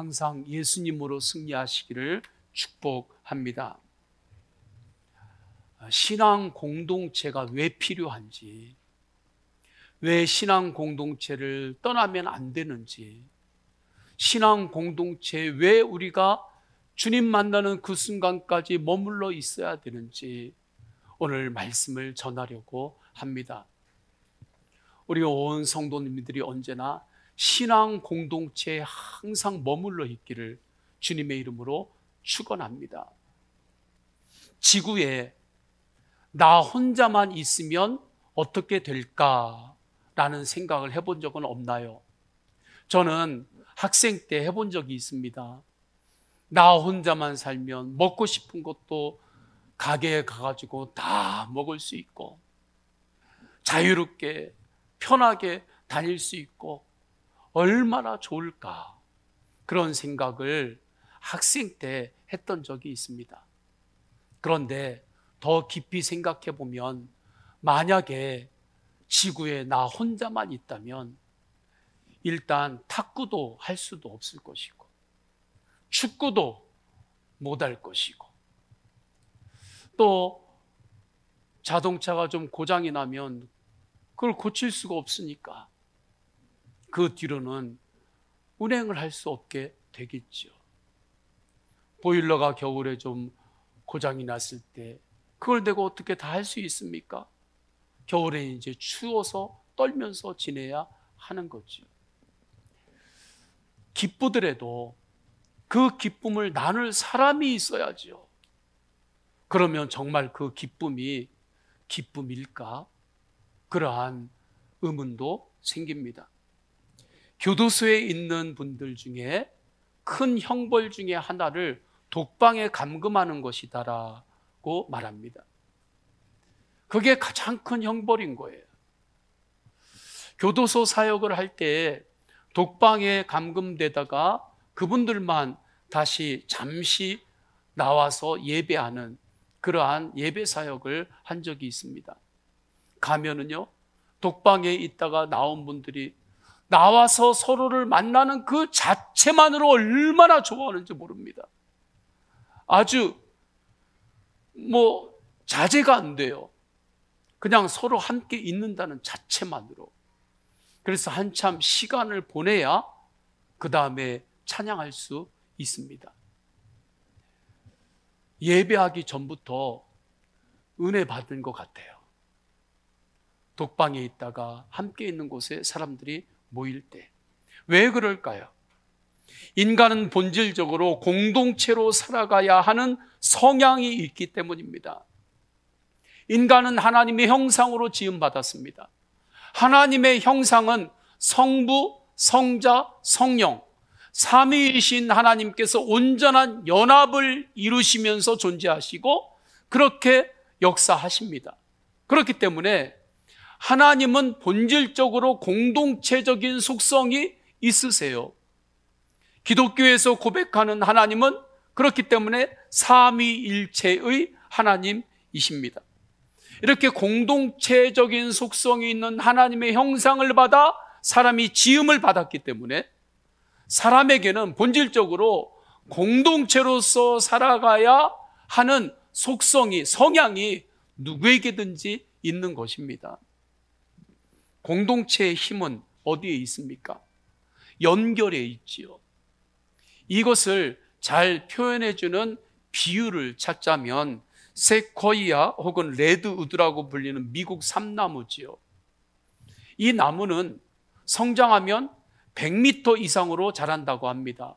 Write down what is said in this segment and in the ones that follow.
항상 예수님으로 승리하시기를 축복합니다. 신앙 공동체가 왜 필요한지, 왜 신앙 공동체를 떠나면 안 되는지, 신앙 공동체에 왜 우리가 주님 만나는 그 순간까지 머물러 있어야 되는지 오늘 말씀을 전하려고 합니다. 우리 온 성도님들이 언제나 신앙 공동체에 항상 머물러 있기를 주님의 이름으로 축원합니다. 지구에 나 혼자만 있으면 어떻게 될까라는 생각을 해본 적은 없나요? 저는 학생 때 해본 적이 있습니다. 나 혼자만 살면 먹고 싶은 것도 가게에 가가지고 다 먹을 수 있고, 자유롭게 편하게 다닐 수 있고 얼마나 좋을까, 그런 생각을 학생 때 했던 적이 있습니다. 그런데 더 깊이 생각해 보면 만약에 지구에 나 혼자만 있다면 일단 탁구도 할 수도 없을 것이고 축구도 못 할 것이고, 또 자동차가 좀 고장이 나면 그걸 고칠 수가 없으니까 그 뒤로는 운행을 할 수 없게 되겠죠. 보일러가 겨울에 좀 고장이 났을 때 그걸 내가 어떻게 다 할 수 있습니까? 겨울에 이제 추워서 떨면서 지내야 하는 거죠. 기쁘더라도 그 기쁨을 나눌 사람이 있어야죠. 그러면 정말 그 기쁨이 기쁨일까? 그러한 의문도 생깁니다. 교도소에 있는 분들 중에 큰 형벌 중에 하나를 독방에 감금하는 것이다라고 말합니다. 그게 가장 큰 형벌인 거예요. 교도소 사역을 할 때 독방에 감금되다가 그분들만 다시 잠시 나와서 예배하는 그러한 예배 사역을 한 적이 있습니다. 가면은요, 독방에 있다가 나온 분들이 나와서 서로를 만나는 그 자체만으로 얼마나 좋아하는지 모릅니다. 아주 자제가 안 돼요. 그냥 서로 함께 있는다는 자체만으로. 그래서 한참 시간을 보내야 그 다음에 찬양할 수 있습니다. 예배하기 전부터 은혜 받은 것 같아요. 독방에 있다가 함께 있는 곳에 사람들이 모일 때. 왜 그럴까요? 인간은 본질적으로 공동체로 살아가야 하는 성향이 있기 때문입니다. 인간은 하나님의 형상으로 지음받았습니다. 하나님의 형상은 성부, 성자, 성령, 삼위이신 하나님께서 온전한 연합을 이루시면서 존재하시고 그렇게 역사하십니다. 그렇기 때문에 하나님은 본질적으로 공동체적인 속성이 있으세요. 기독교에서 고백하는 하나님은 그렇기 때문에 삼위일체의 하나님이십니다. 이렇게 공동체적인 속성이 있는 하나님의 형상을 받아 사람이 지음을 받았기 때문에 사람에게는 본질적으로 공동체로서 살아가야 하는 속성이, 성향이 누구에게든지 있는 것입니다. 공동체의 힘은 어디에 있습니까? 연결에 있지요. 이것을 잘 표현해주는 비유를 찾자면 세코이아 혹은 레드우드라고 불리는 미국 삼나무지요. 이 나무는 성장하면 100m 이상으로 자란다고 합니다.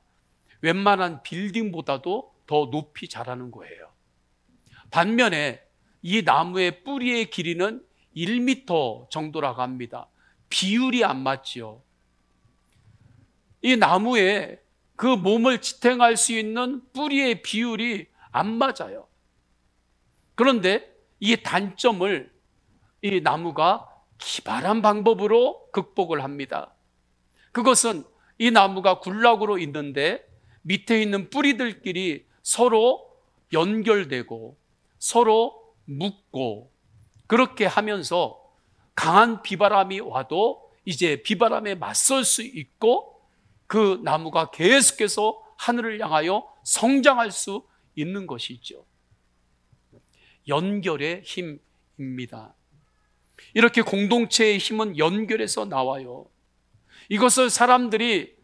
웬만한 빌딩보다도 더 높이 자라는 거예요. 반면에 이 나무의 뿌리의 길이는 1m 정도라고 합니다. 비율이 안 맞지요. 이 나무에 그 몸을 지탱할 수 있는 뿌리의 비율이 안 맞아요. 그런데 이 단점을 이 나무가 기발한 방법으로 극복을 합니다. 그것은 이 나무가 군락으로 있는데 밑에 있는 뿌리들끼리 서로 연결되고 서로 묶고 그렇게 하면서 강한 비바람이 와도 이제 비바람에 맞설 수 있고 그 나무가 계속해서 하늘을 향하여 성장할 수 있는 것이죠. 연결의 힘입니다. 이렇게 공동체의 힘은 연결에서 나와요. 이것을 사람들이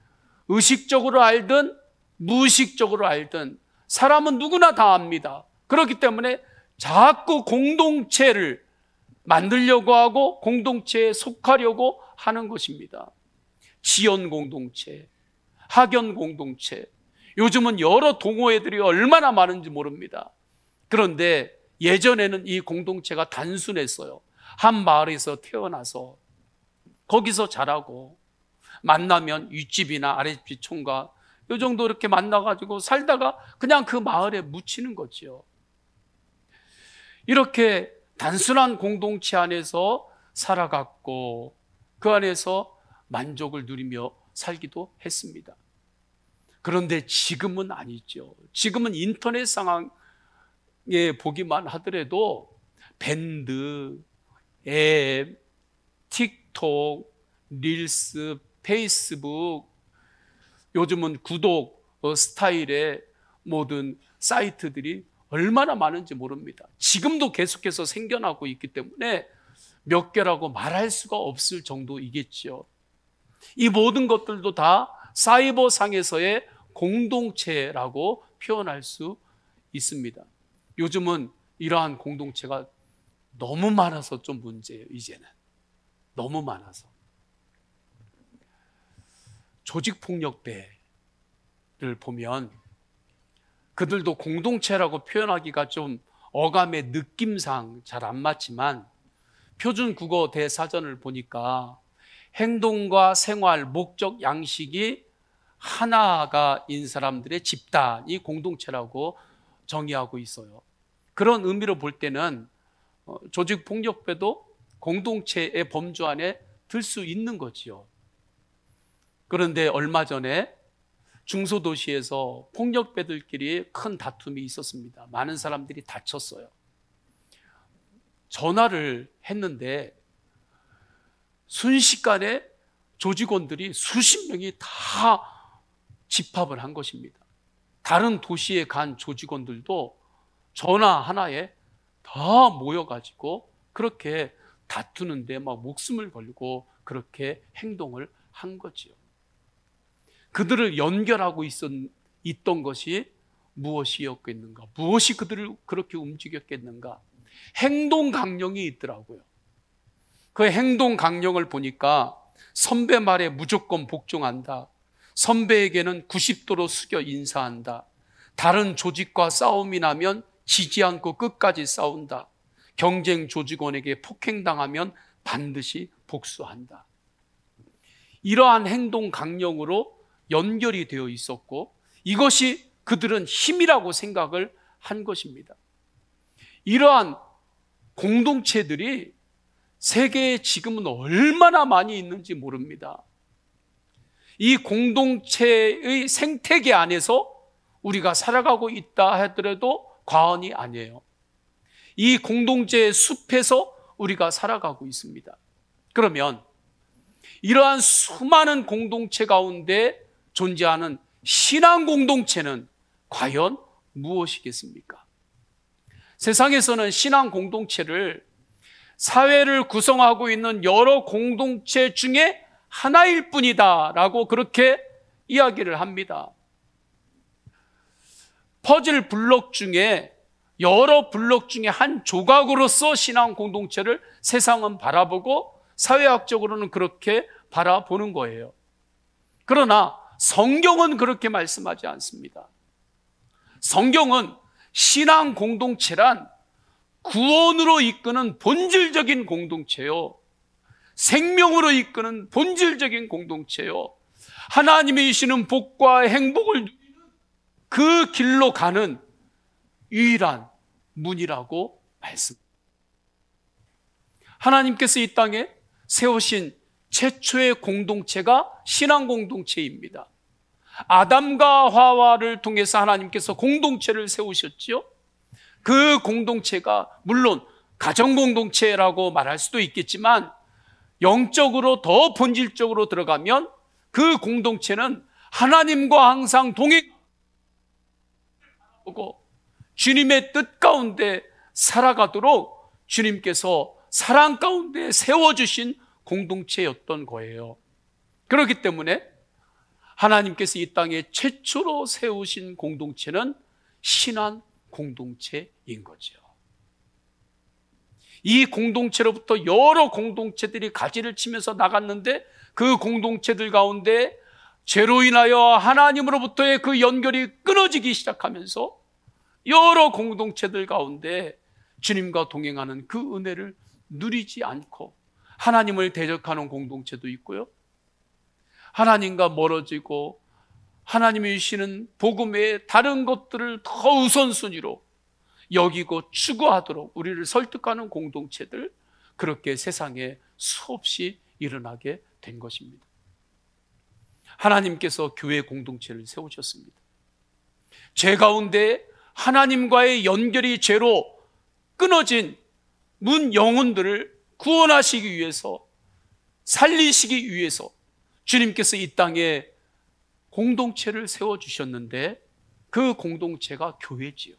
의식적으로 알든 무의식적으로 알든 사람은 누구나 다 압니다. 그렇기 때문에 자꾸 공동체를 만들려고 하고 공동체에 속하려고 하는 것입니다. 지연 공동체, 학연 공동체, 요즘은 여러 동호회들이 얼마나 많은지 모릅니다. 그런데 예전에는 이 공동체가 단순했어요. 한 마을에서 태어나서 거기서 자라고 만나면 윗집이나 아랫집 총각 이 정도 이렇게 만나가지고 살다가 그냥 그 마을에 묻히는 거죠. 이렇게 단순한 공동체 안에서 살아갔고 그 안에서 만족을 누리며 살기도 했습니다. 그런데 지금은 아니죠. 지금은 인터넷 상황에 보기만 하더라도 밴드, 앱, 틱톡, 릴스, 페이스북, 요즘은 구독 스타일의 모든 사이트들이 얼마나 많은지 모릅니다. 지금도 계속해서 생겨나고 있기 때문에 몇 개라고 말할 수가 없을 정도이겠죠. 이 모든 것들도 다 사이버 상에서의 공동체라고 표현할 수 있습니다. 요즘은 이러한 공동체가 너무 많아서 좀 문제예요. 이제는 너무 많아서. 조직폭력배를 보면 그들도 공동체라고 표현하기가 좀 어감의 느낌상 잘 안 맞지만 표준 국어 대사전을 보니까 행동과 생활, 목적, 양식이 하나가인 사람들의 집단이 공동체라고 정의하고 있어요. 그런 의미로 볼 때는 조직폭력배도 공동체의 범주 안에 들 수 있는 거지요. 그런데 얼마 전에 중소도시에서 폭력배들끼리 큰 다툼이 있었습니다. 많은 사람들이 다쳤어요. 전화를 했는데 순식간에 조직원들이 수십 명이 다 집합을 한 것입니다. 다른 도시에 간 조직원들도 전화 하나에 다 모여가지고 그렇게 다투는데 막 목숨을 걸고 그렇게 행동을 한 거지요. 그들을 연결하고 있던 것이 무엇이었겠는가? 무엇이 그들을 그렇게 움직였겠는가? 행동 강령이 있더라고요. 그 행동 강령을 보니까 선배 말에 무조건 복종한다. 선배에게는 90도로 숙여 인사한다. 다른 조직과 싸움이 나면 지지 않고 끝까지 싸운다. 경쟁 조직원에게 폭행당하면 반드시 복수한다. 이러한 행동 강령으로 연결이 되어 있었고 이것이 그들은 힘이라고 생각을 한 것입니다. 이러한 공동체들이 세계에 지금은 얼마나 많이 있는지 모릅니다. 이 공동체의 생태계 안에서 우리가 살아가고 있다 하더라도 과언이 아니에요. 이 공동체의 숲에서 우리가 살아가고 있습니다. 그러면 이러한 수많은 공동체 가운데 존재하는 신앙 공동체는 과연 무엇이겠습니까? 세상에서는 신앙 공동체를 사회를 구성하고 있는 여러 공동체 중에 하나일 뿐이다 라고 그렇게 이야기를 합니다. 퍼즐 블록 중에 여러 블록 중에 한 조각으로서 신앙 공동체를 세상은 바라보고 사회학적으로는 그렇게 바라보는 거예요. 그러나 성경은 그렇게 말씀하지 않습니다. 성경은 신앙 공동체란 구원으로 이끄는 본질적인 공동체요, 생명으로 이끄는 본질적인 공동체요, 하나님이 주시는 복과 행복을 누리는 그 길로 가는 유일한 문이라고 말씀합니다. 하나님께서 이 땅에 세우신 최초의 공동체가 신앙 공동체입니다. 아담과 하와를 통해서 하나님께서 공동체를 세우셨지요. 그 공동체가 물론 가정 공동체라고 말할 수도 있겠지만 영적으로 더 본질적으로 들어가면 그 공동체는 하나님과 항상 동행하고 주님의 뜻 가운데 살아가도록 주님께서 사랑 가운데 세워주신 공동체였던 거예요. 그렇기 때문에 하나님께서 이 땅에 최초로 세우신 공동체는 신앙 공동체인 거죠. 이 공동체로부터 여러 공동체들이 가지를 치면서 나갔는데 그 공동체들 가운데 죄로 인하여 하나님으로부터의 그 연결이 끊어지기 시작하면서 여러 공동체들 가운데 주님과 동행하는 그 은혜를 누리지 않고 하나님을 대적하는 공동체도 있고요, 하나님과 멀어지고 하나님이 주시는 복음 외에 다른 것들을 더 우선순위로 여기고 추구하도록 우리를 설득하는 공동체들, 그렇게 세상에 수없이 일어나게 된 것입니다. 하나님께서 교회 공동체를 세우셨습니다. 죄 가운데 하나님과의 연결이 죄로 끊어진 문 영혼들을 구원하시기 위해서, 살리시기 위해서 주님께서 이 땅에 공동체를 세워주셨는데 그 공동체가 교회지요.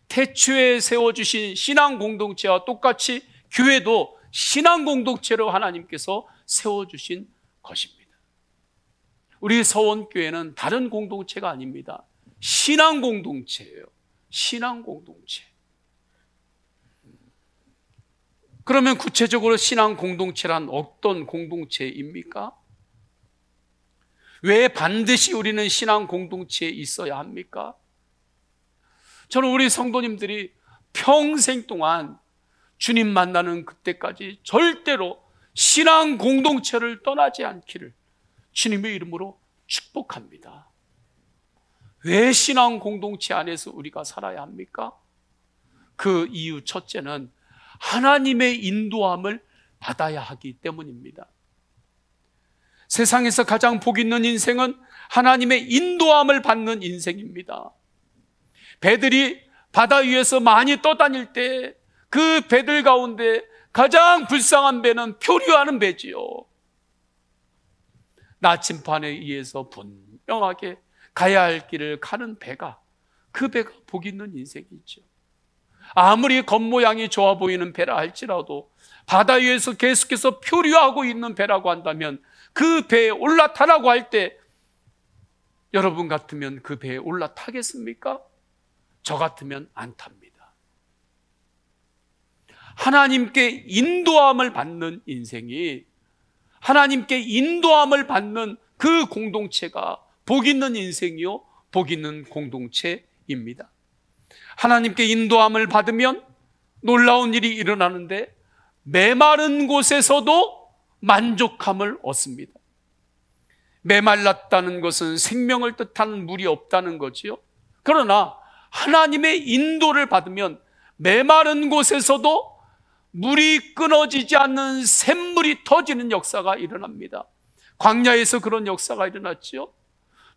태초에 세워주신 신앙 공동체와 똑같이 교회도 신앙 공동체로 하나님께서 세워주신 것입니다. 우리 서원교회는 다른 공동체가 아닙니다. 신앙 공동체예요. 신앙 공동체. 그러면 구체적으로 신앙 공동체란 어떤 공동체입니까? 왜 반드시 우리는 신앙 공동체에 있어야 합니까? 저는 우리 성도님들이 평생 동안 주님 만나는 그때까지 절대로 신앙 공동체를 떠나지 않기를 주님의 이름으로 축복합니다. 왜 신앙 공동체 안에서 우리가 살아야 합니까? 그 이유 첫째는 하나님의 인도함을 받아야 하기 때문입니다. 세상에서 가장 복 있는 인생은 하나님의 인도함을 받는 인생입니다. 배들이 바다 위에서 많이 떠다닐 때 그 배들 가운데 가장 불쌍한 배는 표류하는 배지요. 나침반에 의해서 분명하게 가야 할 길을 가는 배가, 그 배가 복 있는 인생이죠. 아무리 겉모양이 좋아 보이는 배라 할지라도 바다 위에서 계속해서 표류하고 있는 배라고 한다면 그 배에 올라타라고 할 때 여러분 같으면 그 배에 올라타겠습니까? 저 같으면 안 탑니다. 하나님께 인도함을 받는 인생이, 하나님께 인도함을 받는 그 공동체가 복 있는 인생이요, 복 있는 공동체입니다. 하나님께 인도함을 받으면 놀라운 일이 일어나는데 메마른 곳에서도 만족함을 얻습니다. 메말랐다는 것은 생명을 뜻하는 물이 없다는 거지요. 그러나 하나님의 인도를 받으면 메마른 곳에서도 물이 끊어지지 않는 샘물이 터지는 역사가 일어납니다. 광야에서 그런 역사가 일어났지요.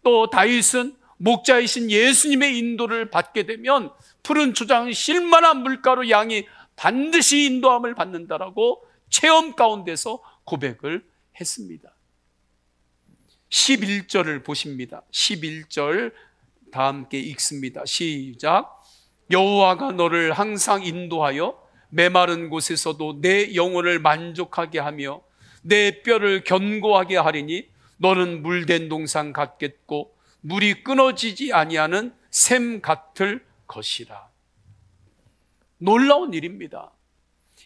또 다윗은 목자이신 예수님의 인도를 받게 되면 푸른 초장 실만한 물가로 양이 반드시 인도함을 받는다라고 체험 가운데서 고백을 했습니다. 11절을 보십니다. 11절 다 함께 읽습니다. 시작. 여호와가 너를 항상 인도하여 메마른 곳에서도 내 영혼을 만족하게 하며 내 뼈를 견고하게 하리니 너는 물된 동산 같겠고 물이 끊어지지 아니하는 샘 같을 것이라. 놀라운 일입니다.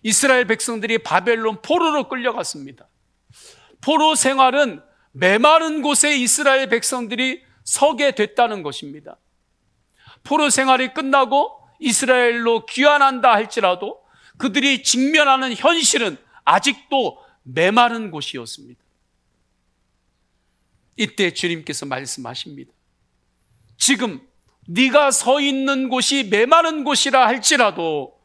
이스라엘 백성들이 바벨론 포로로 끌려갔습니다. 포로 생활은 메마른 곳에 이스라엘 백성들이 서게 됐다는 것입니다. 포로 생활이 끝나고 이스라엘로 귀환한다 할지라도 그들이 직면하는 현실은 아직도 메마른 곳이었습니다. 이때 주님께서 말씀하십니다. 지금 네가 서 있는 곳이 메마른 곳이라 할지라도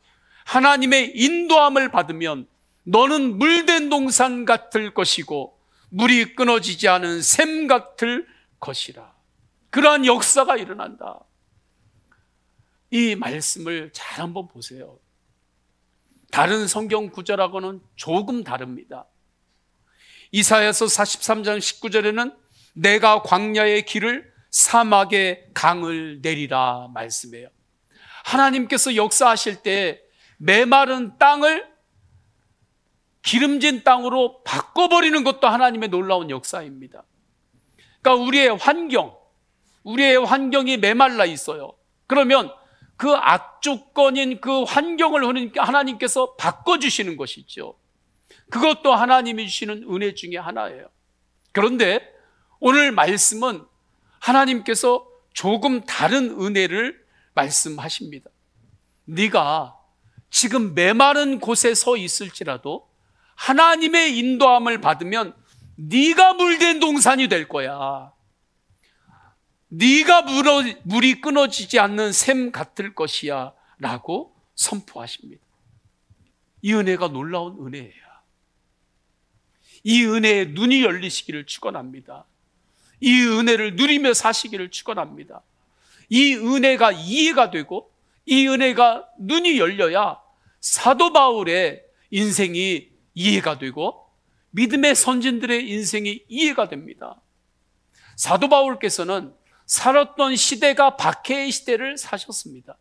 하나님의 인도함을 받으면 너는 물된 동산 같을 것이고 물이 끊어지지 않은 샘 같을 것이라. 그러한 역사가 일어난다. 이 말씀을 잘 한번 보세요. 다른 성경 구절하고는 조금 다릅니다. 이사야서 43장 19절에는 내가 광야의 길을 사막의 강을 내리라 말씀해요. 하나님께서 역사하실 때 메마른 땅을 기름진 땅으로 바꿔버리는 것도 하나님의 놀라운 역사입니다. 그러니까 우리의 환경이 메말라 있어요. 그러면 그 악조건인 그 환경을 하나님께서 바꿔주시는 것이죠. 그것도 하나님이 주시는 은혜 중에 하나예요. 그런데 오늘 말씀은 하나님께서 조금 다른 은혜를 말씀하십니다. 네가 지금 메마른 곳에 서 있을지라도 하나님의 인도함을 받으면 네가 물된 동산이 될 거야. 네가 물이 끊어지지 않는 샘 같을 것이야 라고 선포하십니다. 이 은혜가 놀라운 은혜예요. 이 은혜에 눈이 열리시기를 축원합니다. 이 은혜를 누리며 사시기를 축원합니다. 이 은혜가 이해가 되고 이 은혜가 눈이 열려야 사도 바울의 인생이 이해가 되고 믿음의 선진들의 인생이 이해가 됩니다. 사도 바울께서는 살았던 시대가 박해의 시대를 사셨습니다.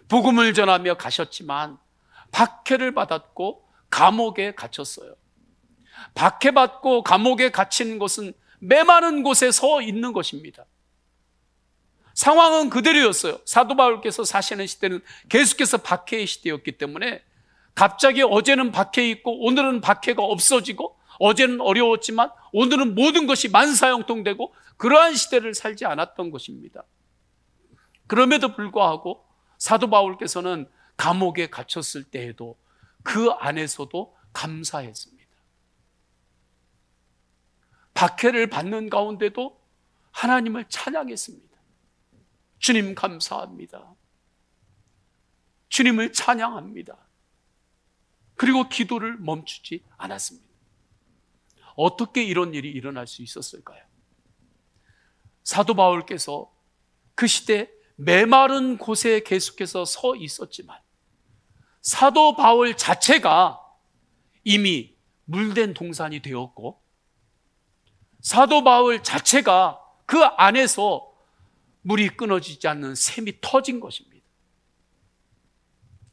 복음을 전하며 가셨지만 박해를 받았고 감옥에 갇혔어요. 박해받고 감옥에 갇힌 것은 메마른 곳에 서 있는 것입니다. 상황은 그대로였어요. 사도 바울께서 사시는 시대는 계속해서 박해의 시대였기 때문에 갑자기 어제는 박해 있고 오늘은 박해가 없어지고 어제는 어려웠지만 오늘은 모든 것이 만사형통되고 그러한 시대를 살지 않았던 것입니다. 그럼에도 불구하고 사도 바울께서는 감옥에 갇혔을 때에도 그 안에서도 감사했습니다. 박해를 받는 가운데도 하나님을 찬양했습니다. 주님 감사합니다. 주님을 찬양합니다. 그리고 기도를 멈추지 않았습니다. 어떻게 이런 일이 일어날 수 있었을까요? 사도 바울께서 그 시대 메마른 곳에 계속해서 서 있었지만 사도 바울 자체가 이미 물된 동산이 되었고 사도 바울 자체가 그 안에서 물이 끊어지지 않는 샘이 터진 것입니다.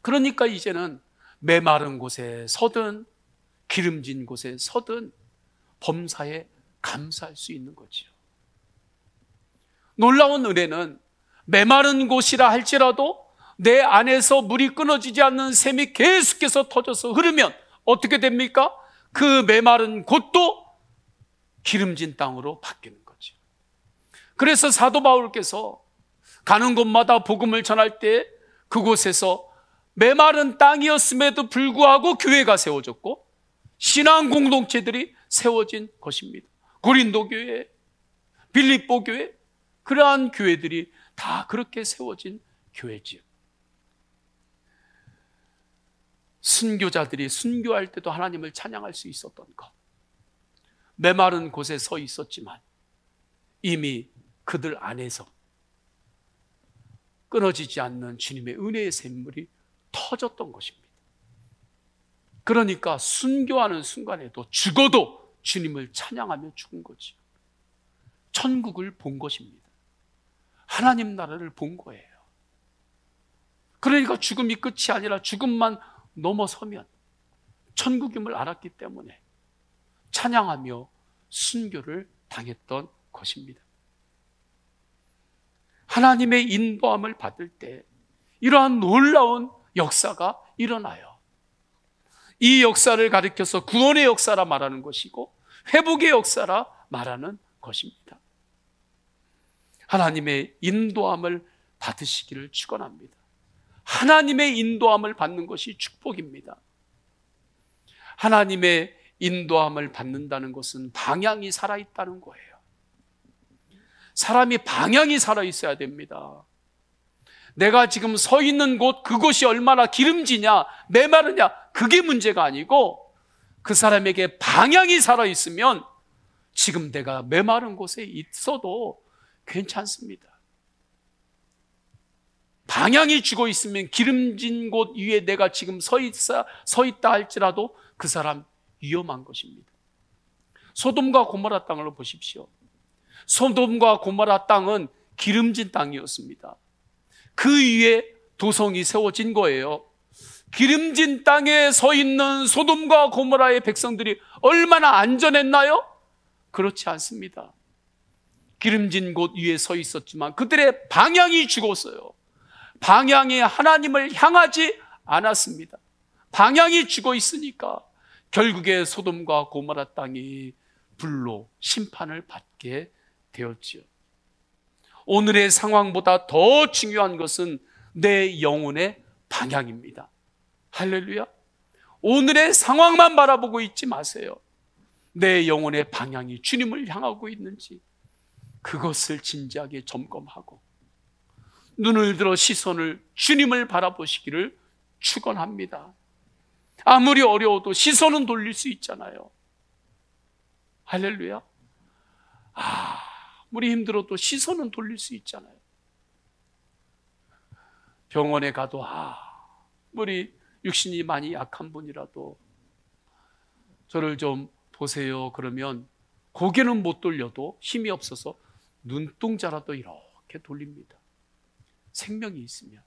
그러니까 이제는 메마른 곳에 서든 기름진 곳에 서든 범사에 감사할 수 있는 거지요. 놀라운 은혜는 메마른 곳이라 할지라도 내 안에서 물이 끊어지지 않는 샘이 계속해서 터져서 흐르면 어떻게 됩니까? 그 메마른 곳도 기름진 땅으로 바뀌는 거죠. 그래서 사도 바울께서 가는 곳마다 복음을 전할 때 그곳에서 메마른 땅이었음에도 불구하고 교회가 세워졌고 신앙 공동체들이 세워진 것입니다. 고린도 교회, 빌립보 교회, 그러한 교회들이 다 그렇게 세워진 교회지요. 순교자들이 순교할 때도 하나님을 찬양할 수 있었던 것. 메마른 곳에 서 있었지만 이미 그들 안에서 끊어지지 않는 주님의 은혜의 샘물이 터졌던 것입니다. 그러니까 순교하는 순간에도 죽어도 주님을 찬양하며 죽은 거죠. 천국을 본 것입니다. 하나님 나라를 본 거예요. 그러니까 죽음이 끝이 아니라 죽음만 넘어서면 천국임을 알았기 때문에 찬양하며 순교를 당했던 것입니다. 하나님의 인도함을 받을 때 이러한 놀라운 역사가 일어나요. 이 역사를 가리켜서 구원의 역사라 말하는 것이고 회복의 역사라 말하는 것입니다. 하나님의 인도함을 받으시기를 축원합니다. 하나님의 인도함을 받는 것이 축복입니다. 하나님의 인도함을 받는다는 것은 방향이 살아있다는 거예요. 사람이 방향이 살아있어야 됩니다. 내가 지금 서 있는 곳 그곳이 얼마나 기름지냐 메마르냐 그게 문제가 아니고 그 사람에게 방향이 살아있으면 지금 내가 메마른 곳에 있어도 괜찮습니다. 방향이 죽어 있으면 기름진 곳 위에 내가 지금 서 있다 할지라도 그 사람 위험한 것입니다. 소돔과 고모라 땅을 보십시오. 소돔과 고모라 땅은 기름진 땅이었습니다. 그 위에 도성이 세워진 거예요. 기름진 땅에 서 있는 소돔과 고모라의 백성들이 얼마나 안전했나요? 그렇지 않습니다. 기름진 곳 위에 서 있었지만 그들의 방향이 죽었어요. 방향이 하나님을 향하지 않았습니다. 방향이 죽어 있으니까 결국에 소돔과 고모라 땅이 불로 심판을 받게 되었지요. 오늘의 상황보다 더 중요한 것은 내 영혼의 방향입니다. 할렐루야. 오늘의 상황만 바라보고 있지 마세요. 내 영혼의 방향이 주님을 향하고 있는지 그것을 진지하게 점검하고 눈을 들어 시선을 주님을 바라보시기를 축원합니다. 아무리 어려워도 시선은 돌릴 수 있잖아요. 할렐루야. 아무리 힘들어도 시선은 돌릴 수 있잖아요. 병원에 가도 아무리 육신이 많이 약한 분이라도 저를 좀 보세요 그러면 고개는 못 돌려도 힘이 없어서 눈동자라도 이렇게 돌립니다. 생명이 있으면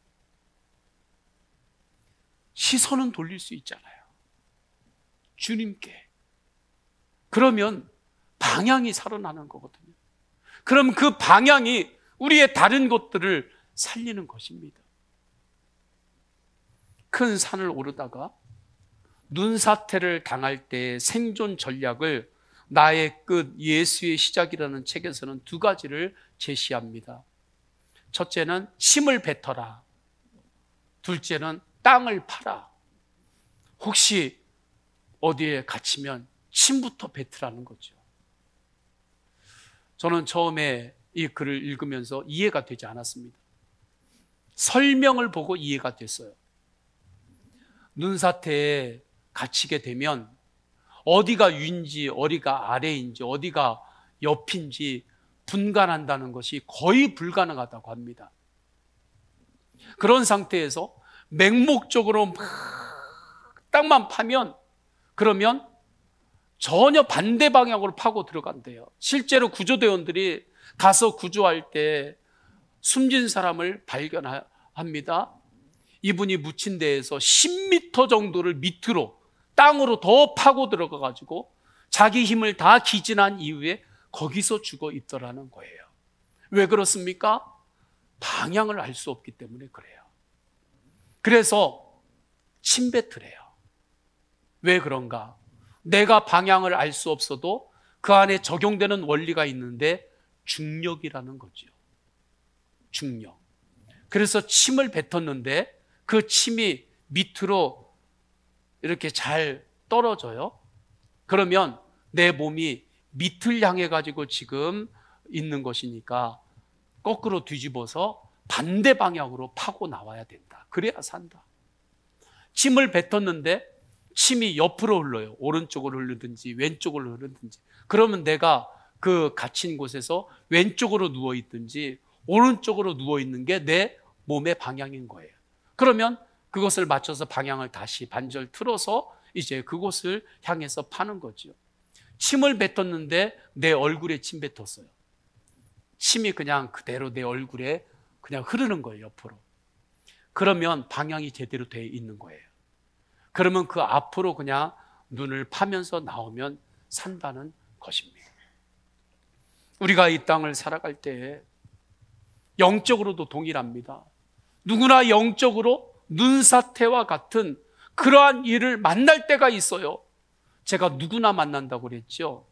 시선은 돌릴 수 있잖아요. 주님께. 그러면 방향이 살아나는 거거든요. 그럼 그 방향이 우리의 다른 것들을 살리는 것입니다. 큰 산을 오르다가 눈사태를 당할 때 생존 전략을 나의 끝 예수의 시작이라는 책에서는 두 가지를 제시합니다. 첫째는 침을 뱉어라. 둘째는 땅을 파라. 혹시 어디에 갇히면 침부터 뱉으라는 거죠. 저는 처음에 이 글을 읽으면서 이해가 되지 않았습니다. 설명을 보고 이해가 됐어요. 눈사태에 갇히게 되면 어디가 위인지 어디가 아래인지 어디가 옆인지 분간한다는 것이 거의 불가능하다고 합니다. 그런 상태에서 맹목적으로 막 땅만 파면 그러면 전혀 반대 방향으로 파고 들어간대요. 실제로 구조대원들이 가서 구조할 때 숨진 사람을 발견합니다. 이분이 묻힌 데에서 10m 정도를 밑으로 땅으로 더 파고 들어가 가지고 자기 힘을 다 기진한 이후에 거기서 죽어 있더라는 거예요. 왜 그렇습니까? 방향을 알 수 없기 때문에 그래요. 그래서 침뱉으래요. 왜 그런가? 내가 방향을 알 수 없어도 그 안에 적용되는 원리가 있는데 중력이라는 거죠. 중력. 그래서 침을 뱉었는데 그 침이 밑으로 이렇게 잘 떨어져요. 그러면 내 몸이 밑을 향해 가지고 지금 있는 것이니까 거꾸로 뒤집어서 반대 방향으로 파고 나와야 된다. 그래야 산다. 침을 뱉었는데 침이 옆으로 흘러요. 오른쪽으로 흐르든지 왼쪽으로 흐르든지. 그러면 내가 그 갇힌 곳에서 왼쪽으로 누워 있든지 오른쪽으로 누워 있는 게 내 몸의 방향인 거예요. 그러면 그것을 맞춰서 방향을 다시 반절 틀어서 이제 그곳을 향해서 파는 거죠. 침을 뱉었는데 내 얼굴에 침 뱉었어요. 침이 그냥 그대로 내 얼굴에 그냥 흐르는 거예요, 옆으로. 그러면 방향이 제대로 되어 있는 거예요. 그러면 그 앞으로 그냥 눈을 파면서 나오면 산다는 것입니다. 우리가 이 땅을 살아갈 때 영적으로도 동일합니다. 누구나 영적으로 눈사태와 같은 그러한 일을 만날 때가 있어요. 제가 누구나 만난다고 그랬죠.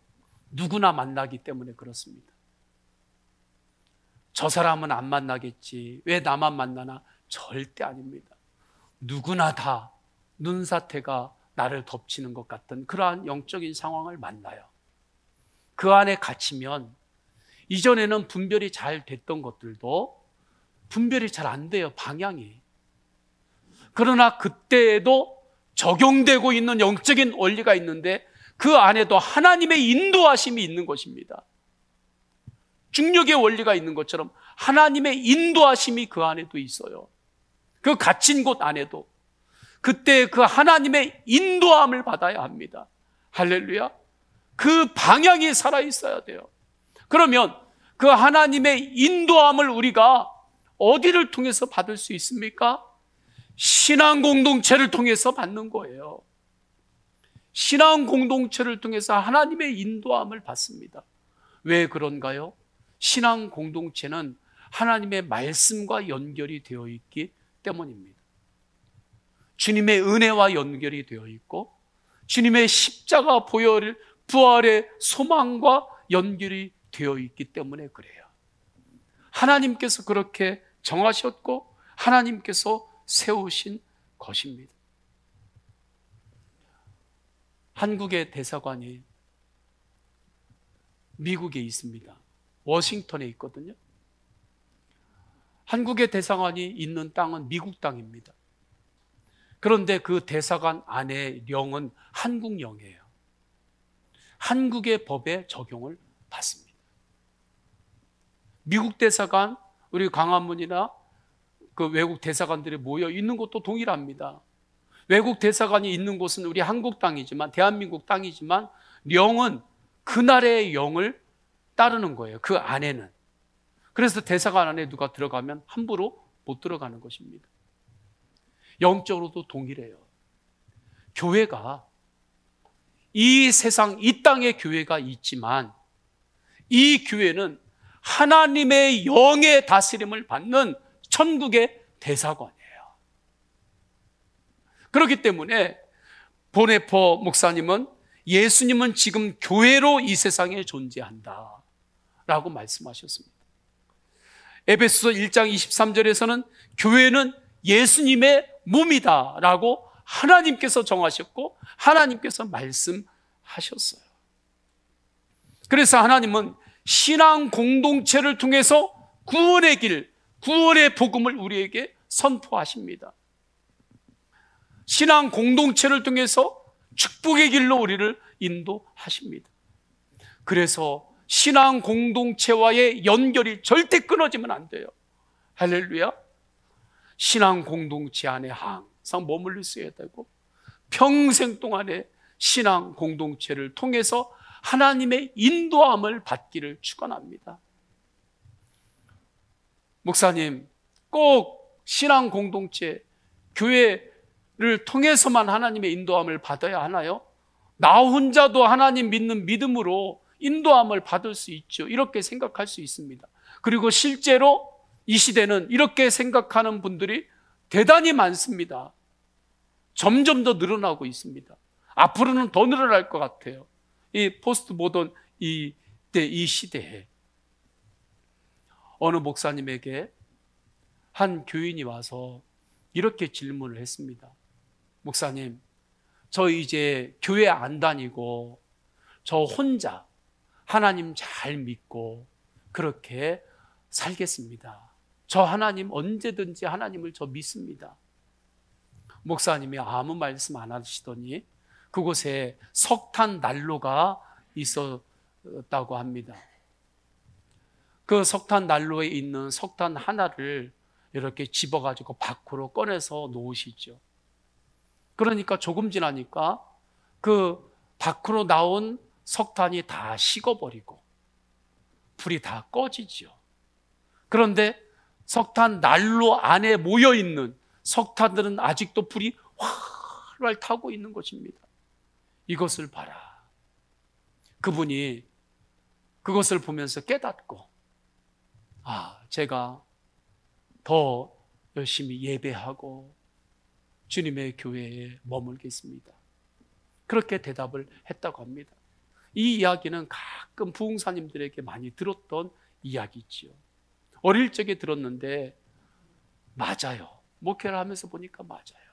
누구나 만나기 때문에 그렇습니다. 저 사람은 안 만나겠지, 왜 나만 만나나? 절대 아닙니다. 누구나 다 눈사태가 나를 덮치는 것 같은 그러한 영적인 상황을 만나요. 그 안에 갇히면 이전에는 분별이 잘 됐던 것들도 분별이 잘 안 돼요, 방향이. 그러나 그때에도 적용되고 있는 영적인 원리가 있는데 그 안에도 하나님의 인도하심이 있는 것입니다. 중력의 원리가 있는 것처럼 하나님의 인도하심이 그 안에도 있어요. 그 갇힌 곳 안에도 그때 그 하나님의 인도함을 받아야 합니다. 할렐루야. 그 방향이 살아있어야 돼요. 그러면 그 하나님의 인도함을 우리가 어디를 통해서 받을 수 있습니까? 신앙 공동체를 통해서 받는 거예요. 신앙 공동체를 통해서 하나님의 인도함을 받습니다. 왜 그런가요? 신앙 공동체는 하나님의 말씀과 연결이 되어 있기 때문입니다. 주님의 은혜와 연결이 되어 있고 주님의 십자가 부활의 소망과 연결이 되어 있기 때문에 그래요. 하나님께서 그렇게 정하셨고 하나님께서 세우신 것입니다. 한국의 대사관이 미국에 있습니다. 워싱턴에 있거든요. 한국의 대사관이 있는 땅은 미국 땅입니다. 그런데 그 대사관 안에 령은 한국 령이에요. 한국의 법에 적용을 받습니다. 미국 대사관, 우리 광화문이나 그 외국 대사관들이 모여 있는 것도 동일합니다. 외국 대사관이 있는 곳은 우리 한국 땅이지만, 대한민국 땅이지만 령은 그 나라의 영을 따르는 거예요. 그 안에는. 그래서 대사관 안에 누가 들어가면 함부로 못 들어가는 것입니다. 영적으로도 동일해요. 교회가 이 세상, 이 땅에 교회가 있지만 이 교회는 하나님의 영의 다스림을 받는 천국의 대사관이에요. 그렇기 때문에 보네포 목사님은 예수님은 지금 교회로 이 세상에 존재한다 라고 말씀하셨습니다. 에베소서 1장 23절에서는 교회는 예수님의 몸이다 라고 하나님께서 정하셨고 하나님께서 말씀하셨어요. 그래서 하나님은 신앙 공동체를 통해서 구원의 길, 구원의 복음을 우리에게 선포하십니다. 신앙 공동체를 통해서 축복의 길로 우리를 인도하십니다. 그래서 신앙 공동체와의 연결이 절대 끊어지면 안 돼요. 할렐루야. 신앙 공동체 안에 항상 머물러 있어야 되고 평생 동안에 신앙 공동체를 통해서 하나님의 인도함을 받기를 축원합니다. 목사님, 꼭 신앙 공동체, 교회를 통해서만 하나님의 인도함을 받아야 하나요? 나 혼자도 하나님 믿는 믿음으로 인도함을 받을 수 있죠. 이렇게 생각할 수 있습니다. 그리고 실제로 이 시대는 이렇게 생각하는 분들이 대단히 많습니다. 점점 더 늘어나고 있습니다. 앞으로는 더 늘어날 것 같아요. 이 포스트 모던 이 시대에 어느 목사님에게 한 교인이 와서 이렇게 질문을 했습니다. 목사님, 저 이제 교회 안 다니고 저 혼자 하나님 잘 믿고 그렇게 살겠습니다. 저 하나님 언제든지 하나님을 저 믿습니다. 목사님이 아무 말씀 안 하시더니 그곳에 석탄 난로가 있었다고 합니다. 그 석탄 난로에 있는 석탄 하나를 이렇게 집어가지고 밖으로 꺼내서 놓으시죠. 그러니까 조금 지나니까 그 밖으로 나온 석탄이 다 식어버리고 불이 다 꺼지죠. 그런데 석탄 난로 안에 모여있는 석탄들은 아직도 불이 활활 타고 있는 것입니다. 이것을 봐라. 그분이 그것을 보면서 깨닫고 제가 더 열심히 예배하고 주님의 교회에 머물겠습니다. 그렇게 대답을 했다고 합니다. 이 이야기는 가끔 부흥사님들에게 많이 들었던 이야기지요. 어릴 적에 들었는데 맞아요. 목회를 하면서 보니까 맞아요.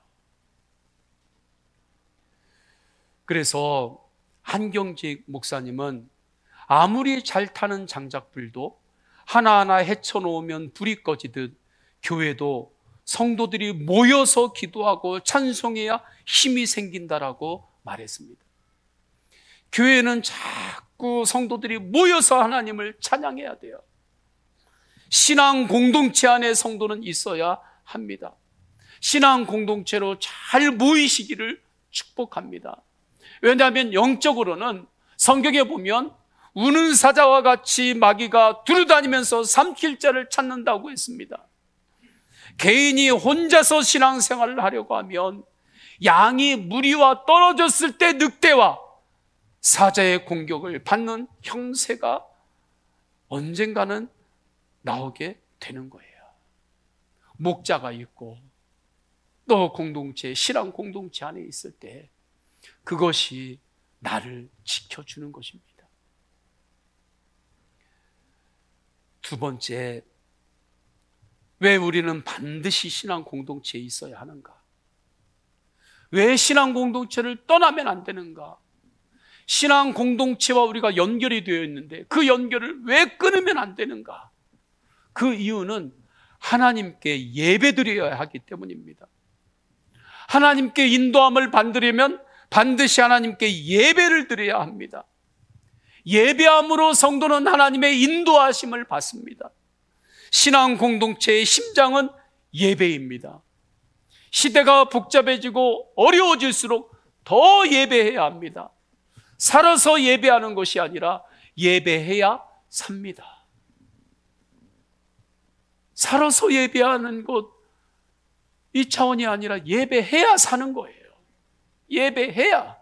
그래서 한경직 목사님은 아무리 잘 타는 장작불도 하나하나 헤쳐놓으면 불이 꺼지듯 교회도 성도들이 모여서 기도하고 찬송해야 힘이 생긴다라고 말했습니다. 교회는 자꾸 성도들이 모여서 하나님을 찬양해야 돼요. 신앙 공동체 안에 성도는 있어야 합니다. 신앙 공동체로 잘 모이시기를 축복합니다. 왜냐하면 영적으로는 성경에 보면 우는 사자와 같이 마귀가 두루다니면서 삼킬 자를 찾는다고 했습니다. 개인이 혼자서 신앙생활을 하려고 하면 양이 무리와 떨어졌을 때 늑대와 사자의 공격을 받는 형세가 언젠가는 나오게 되는 거예요. 목자가 있고 또 공동체, 신앙 공동체 안에 있을 때 그것이 나를 지켜주는 것입니다. 두 번째, 왜 우리는 반드시 신앙 공동체에 있어야 하는가? 왜 신앙 공동체를 떠나면 안 되는가? 신앙 공동체와 우리가 연결이 되어 있는데 그 연결을 왜 끊으면 안 되는가? 그 이유는 하나님께 예배드려야 하기 때문입니다. 하나님께 인도함을 받으려면 반드시 하나님께 예배를 드려야 합니다. 예배함으로 성도는 하나님의 인도하심을 받습니다. 신앙 공동체의 심장은 예배입니다. 시대가 복잡해지고 어려워질수록 더 예배해야 합니다. 살아서 예배하는 것이 아니라 예배해야 삽니다. 살아서 예배하는 것, 이 차원이 아니라 예배해야 사는 거예요. 예배해야.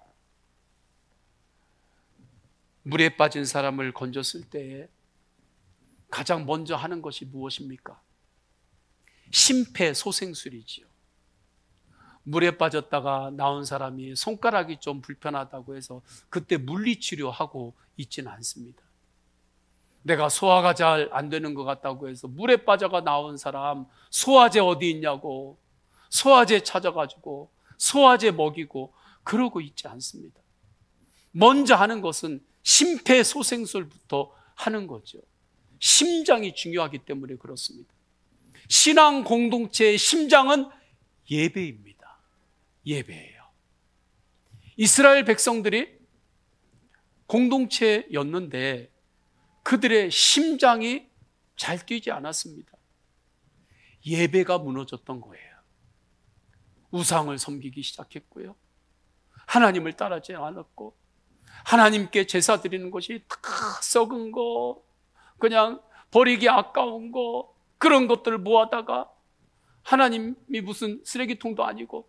물에 빠진 사람을 건졌을 때 가장 먼저 하는 것이 무엇입니까? 심폐소생술이지요. 물에 빠졌다가 나온 사람이 손가락이 좀 불편하다고 해서 그때 물리치료하고 있지는 않습니다. 내가 소화가 잘 안 되는 것 같다고 해서 물에 빠져가 나온 사람 소화제 어디 있냐고 소화제 찾아가지고 소화제 먹이고 그러고 있지 않습니다. 먼저 하는 것은 심폐소생술부터 하는 거죠. 심장이 중요하기 때문에 그렇습니다. 신앙 공동체의 심장은 예배입니다. 예배예요. 이스라엘 백성들이 공동체였는데 그들의 심장이 잘 뛰지 않았습니다. 예배가 무너졌던 거예요. 우상을 섬기기 시작했고요. 하나님을 따르지 않았고 하나님께 제사 드리는 것이 다 썩은 거, 그냥 버리기 아까운 거, 그런 것들을 모아다가 하나님이 무슨 쓰레기통도 아니고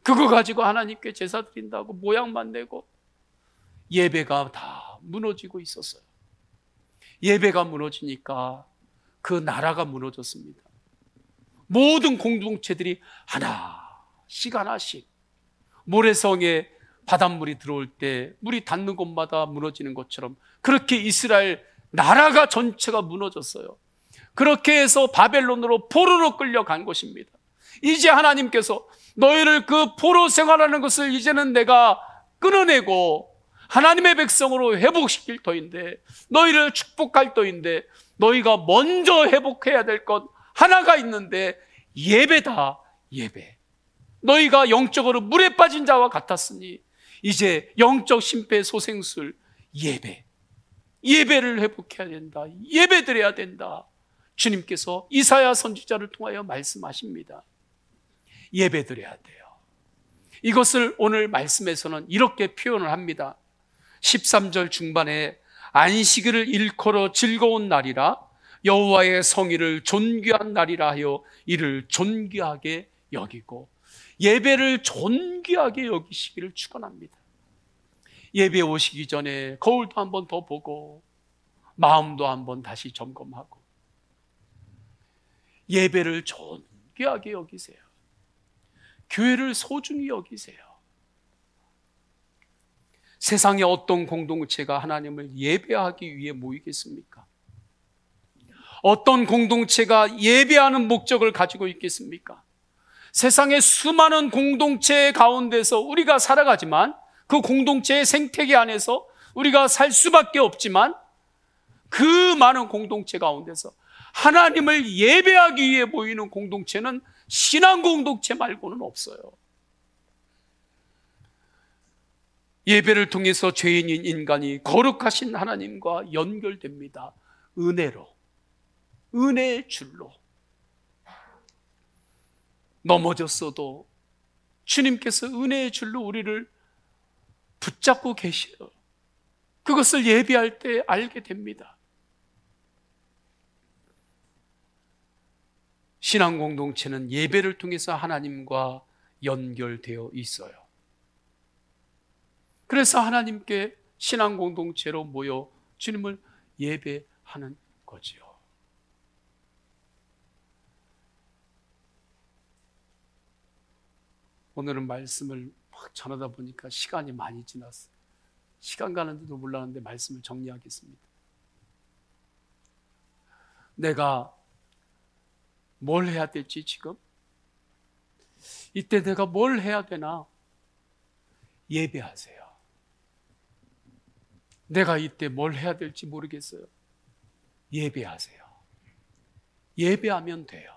그거 가지고 하나님께 제사 드린다고 모양만 내고 예배가 다 무너지고 있었어요. 예배가 무너지니까 그 나라가 무너졌습니다. 모든 공동체들이 하나씩 하나씩 모래성에 바닷물이 들어올 때 물이 닿는 곳마다 무너지는 것처럼 그렇게 이스라엘 나라가 전체가 무너졌어요. 그렇게 해서 바벨론으로 포로로 끌려간 것입니다. 이제 하나님께서 너희를 그 포로 생활하는 것을 이제는 내가 끊어내고 하나님의 백성으로 회복시킬 터인데 너희를 축복할 터인데 너희가 먼저 회복해야 될 것 하나가 있는데 예배다. 예배. 너희가 영적으로 물에 빠진 자와 같았으니 이제 영적 심폐소생술 예배. 예배를 회복해야 된다. 예배 드려야 된다. 주님께서 이사야 선지자를 통하여 말씀하십니다. 예배 드려야 돼요. 이것을 오늘 말씀에서는 이렇게 표현을 합니다. 13절 중반에 안식일을 일컬어 즐거운 날이라 여호와의 성의를 존귀한 날이라 하여 이를 존귀하게 여기고 예배를 존귀하게 여기시기를 축원합니다. 예배 오시기 전에 거울도 한 번 더 보고 마음도 한 번 다시 점검하고 예배를 존귀하게 여기세요. 교회를 소중히 여기세요. 세상에 어떤 공동체가 하나님을 예배하기 위해 모이겠습니까? 어떤 공동체가 예배하는 목적을 가지고 있겠습니까? 세상의 수많은 공동체 가운데서 우리가 살아가지만 그 공동체의 생태계 안에서 우리가 살 수밖에 없지만 그 많은 공동체 가운데서 하나님을 예배하기 위해 모이는 공동체는 신앙 공동체 말고는 없어요. 예배를 통해서 죄인인 인간이 거룩하신 하나님과 연결됩니다. 은혜로, 은혜의 줄로. 넘어졌어도 주님께서 은혜의 줄로 우리를 붙잡고 계셔요. 그것을 예배할 때 알게 됩니다. 신앙 공동체는 예배를 통해서 하나님과 연결되어 있어요. 그래서 하나님께 신앙 공동체로 모여 주님을 예배하는 거지요. 오늘은 말씀을 막 전하다 보니까 시간이 많이 지났어요. 시간 가는지도 몰랐는데 말씀을 정리하겠습니다. 내가 뭘 해야 될지 지금? 이때 내가 뭘 해야 되나? 예배하세요. 내가 이때 뭘 해야 될지 모르겠어요. 예배하세요. 예배하면 돼요.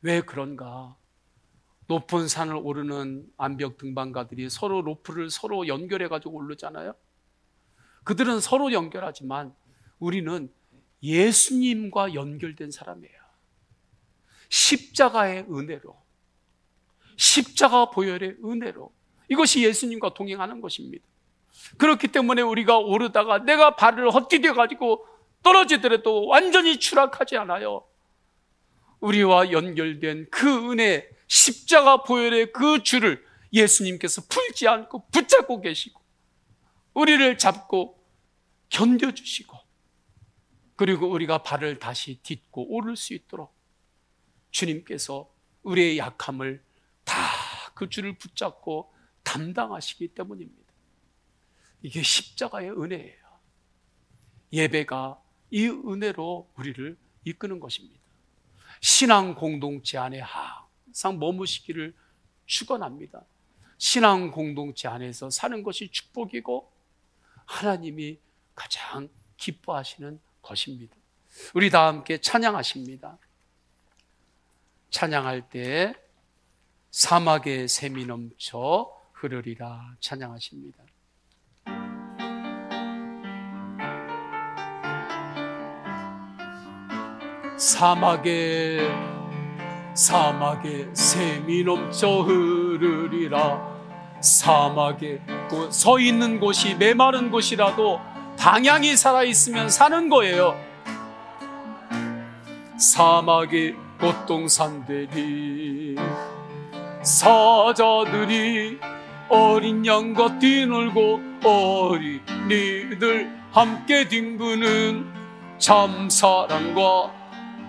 왜 그런가? 높은 산을 오르는 암벽 등반가들이 서로 로프를 서로 연결해가지고 오르잖아요. 그들은 서로 연결하지만 우리는 예수님과 연결된 사람이에요. 십자가의 은혜로, 십자가 보혈의 은혜로, 이것이 예수님과 동행하는 것입니다. 그렇기 때문에 우리가 오르다가 내가 발을 헛디뎌 가지고 떨어지더라도 완전히 추락하지 않아요. 우리와 연결된 그 은혜, 십자가 보혈의 그 줄을 예수님께서 풀지 않고 붙잡고 계시고 우리를 잡고 견뎌주시고, 그리고 우리가 발을 다시 딛고 오를 수 있도록 주님께서 우리의 약함을 다 그 줄을 붙잡고 담당하시기 때문입니다. 이게 십자가의 은혜예요. 예배가 이 은혜로 우리를 이끄는 것입니다. 신앙 공동체 안에 항상 머무시기를 축원합니다. 신앙 공동체 안에서 사는 것이 축복이고 하나님이 가장 기뻐하시는 것입니다. 우리 다 함께 찬양하십니다. 찬양할 때 사막에 샘이 넘쳐 흐르리라 찬양하십니다. 사막에 샘이 넘쳐 흐르리라. 사막에 서 있는 곳이 메마른 곳이라도 방향이 살아있으면 사는 거예요. 사막에 꽃동산들이 사자들이 어린 양과 뛰놀고 어린이들 함께 뒹구는 참사랑과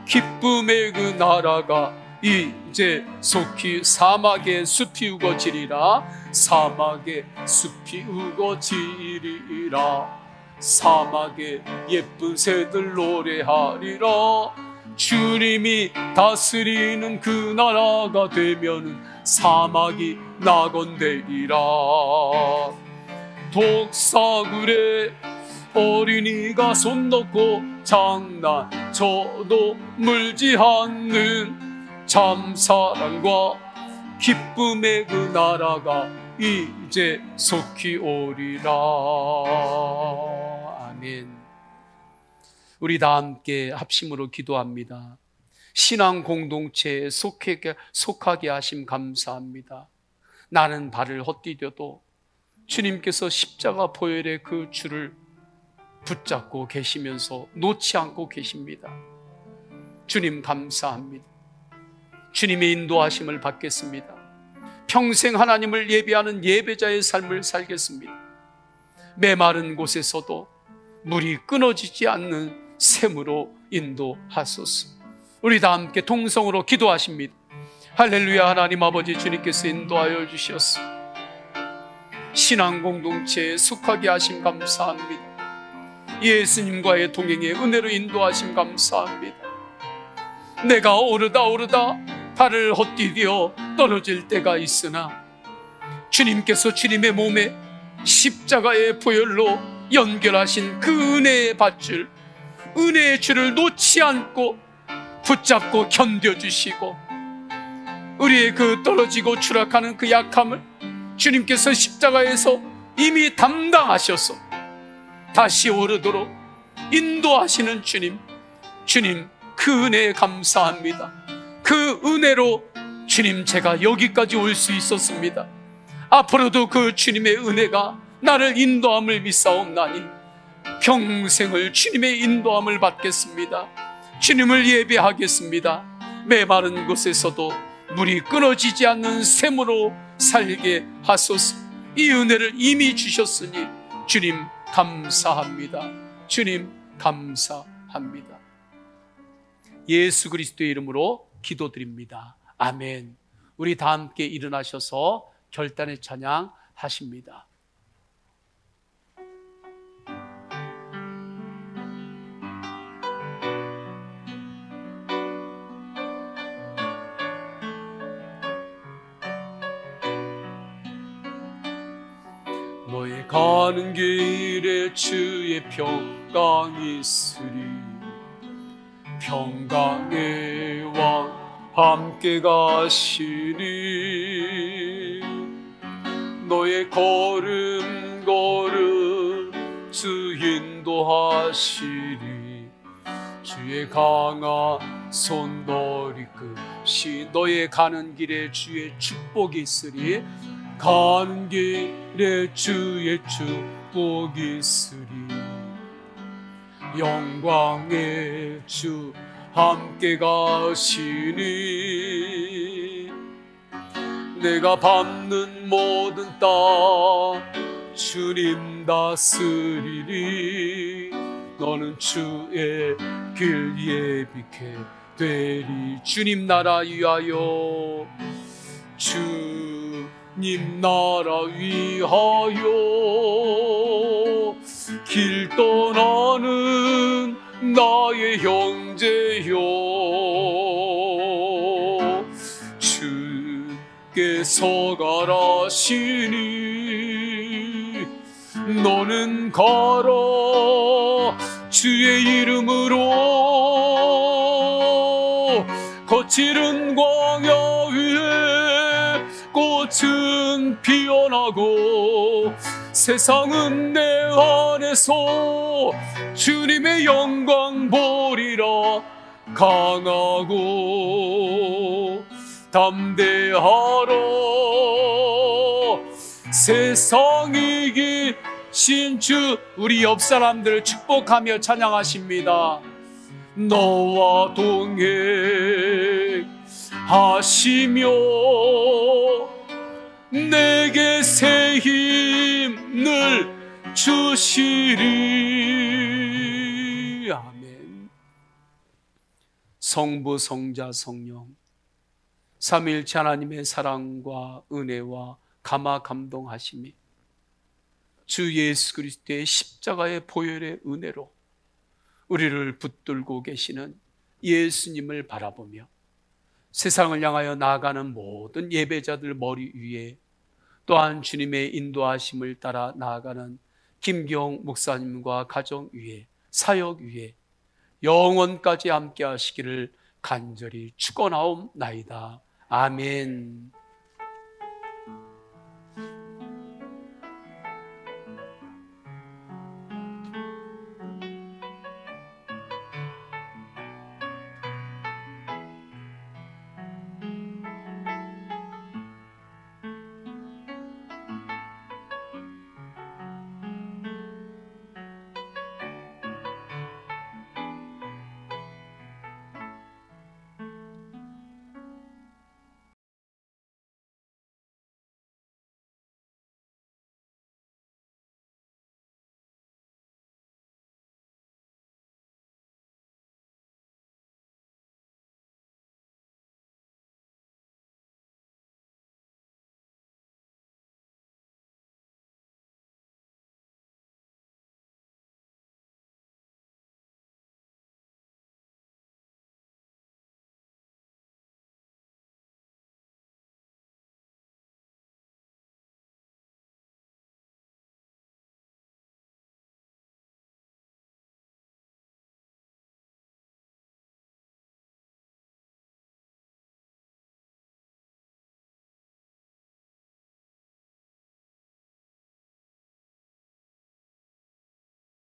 기쁨의 그 나라가 이제 속히 사막에 숲이 우거지리라. 사막에 숲이 우거지리라. 사막에 예쁜 새들 노래하리라. 주님이 다스리는 그 나라가 되면은 사막이 낙원되리라. 독사굴에 어린이가 손 넣고 장난쳐도 물지 않는 참사랑과 기쁨의 그 나라가 이제 속히 오리라. 아멘. 우리 다 함께 합심으로 기도합니다. 신앙 공동체에 속하게 하심 감사합니다. 나는 발을 헛디뎌도 주님께서 십자가 보혈의 그 줄을 붙잡고 계시면서 놓지 않고 계십니다. 주님 감사합니다. 주님의 인도하심을 받겠습니다. 평생 하나님을 예배하는 예배자의 삶을 살겠습니다. 메마른 곳에서도 물이 끊어지지 않는 샘으로 인도하소서. 우리 다 함께 통성으로 기도하십니다. 할렐루야. 하나님 아버지, 주님께서 인도하여 주셨소. 신앙 공동체에 속하게 하심 감사합니다. 예수님과의 동행의 은혜로 인도하심 감사합니다. 내가 오르다 발을 헛디뎌 떨어질 때가 있으나 주님께서 주님의 몸에 십자가의 보혈로 연결하신 그 은혜의 밧줄, 은혜의 줄을 놓지 않고 붙잡고 견뎌주시고 우리의 그 떨어지고 추락하는 그 약함을 주님께서 십자가에서 이미 담당하셔서 다시 오르도록 인도하시는 주님, 그 은혜에 감사합니다. 그 은혜로 주님, 제가 여기까지 올 수 있었습니다. 앞으로도 그 주님의 은혜가 나를 인도함을 믿사옵나니 평생을 주님의 인도함을 받겠습니다. 주님을 예배하겠습니다. 메마른 곳에서도 물이 끊어지지 않는 샘으로 살게 하소서. 이 은혜를 이미 주셨으니 주님 감사합니다. 주님 감사합니다. 예수 그리스도의 이름으로 기도드립니다. 아멘. 우리 다 함께 일어나셔서 결단의 찬양 하십니다. 너의 가는 길에 주의 평강이 있으리. 평강의 왕 함께 가시리. 너의 걸음 주 인도하시리. 주의 강한 손너리 끝이 너의 가는 길에 주의 축복이 있으리. 가는 길에 주의 축복이 있으리. 영광의 주 함께 가시니. 내가 밟는 모든 땅 주님 다스리리. 너는 주의 길 예비케 되리. 주님 나라 위하여, 주님 나라 위하여 길 떠나는 나의 형제여, 주께서 가라시니. 너는 가라 주의 이름으로. 거칠은 광야 위에 꽃은 피어나고 세상은 내 안에서 주님의 영광 보리라. 강하고 담대하라. 세상이 이기신 주. 우리 옆 사람들 축복하며 찬양하십니다. 너와 동행하시며 내게 새 힘을 주시리. 아멘. 성부, 성자, 성령 삼위일체 하나님의 사랑과 은혜와 감화 감동하심이 주 예수 그리스도의 십자가의 보혈의 은혜로 우리를 붙들고 계시는 예수님을 바라보며 세상을 향하여 나아가는 모든 예배자들 머리 위에, 또한 주님의 인도하심을 따라 나아가는 김기용 목사님과 가정 위에, 사역 위에 영원까지 함께 하시기를 간절히 축원하옵나이다. 아멘.